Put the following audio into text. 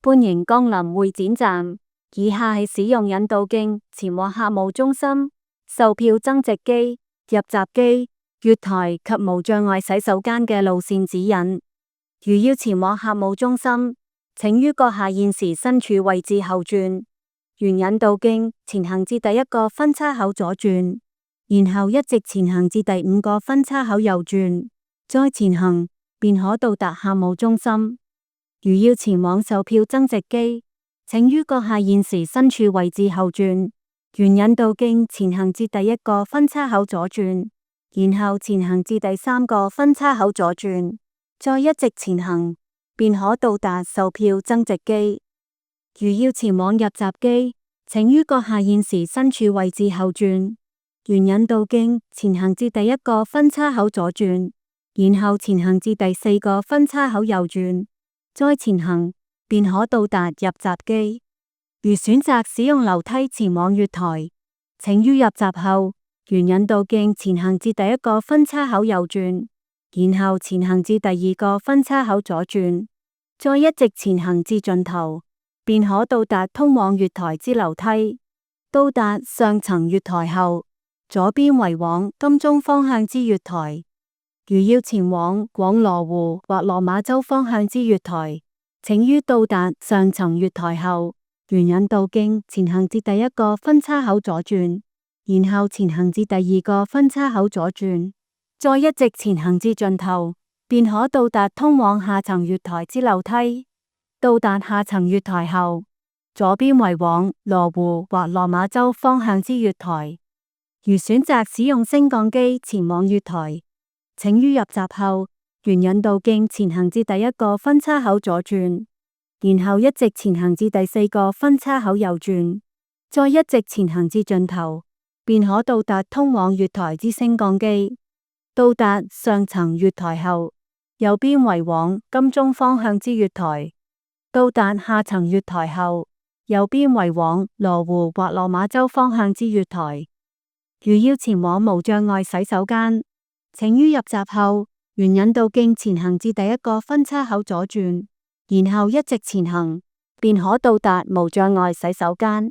歡迎光臨會展站，以下係使用引導徑前往客務中心、售票增值機、入閘機、月台及無障礙洗手間嘅路線指引。如要前往客務中心，請於閣下現時身處位置後轉，沿引導徑前行至第一個分叉口左轉，然後一直前行至第5個分叉口右轉，再前行便可到達客務中心。如要前往售票增值機，請於閣下現時身處位置後轉，沿引導徑前行至第一個分叉口左轉，然後前行至第3個分叉口左轉，再一直前行，便可到達售票增值機。如要前往入閘機，請於閣下現時身處位置後轉，沿引導徑前行至第一個分叉口左轉，然後前行至第4個分叉口右轉，再前行，便可到達入閘機。如選擇使用樓梯前往月台，請於入閘後，沿引導徑前行至第一個分叉口右轉，然後前行至第2個分叉口左轉，再一直前行至盡頭，便可到達通往月台之樓梯。到達上層月台後，左邊為往金鐘方向之月台。如要前往羅湖或落馬洲方向之月台，請於到達上層月台後，沿引導徑前行至第一個分叉口左轉，然後前行至第2個分叉口左轉，再一直前行至盡頭，便可到達通往下層月台之樓梯。到達下層月台後，左邊為往羅湖或落馬洲方向之月台。如選擇使用升降機前往月台，請於入閘後，沿引導徑前行至第一個分叉口左轉，然後一直前行至第4個分叉口右轉，再一直前行至盡頭，便可到達通往月台之升降機。到達上層月台後，右邊為往金鐘方向之月台。到達下層月台後，右邊為往羅湖或落馬洲方向之月台。如要前往無障礙洗手間，請於入閘後，沿引導徑前行至第一個分叉口左轉，然後一直前行，便可到達無障礙洗手間。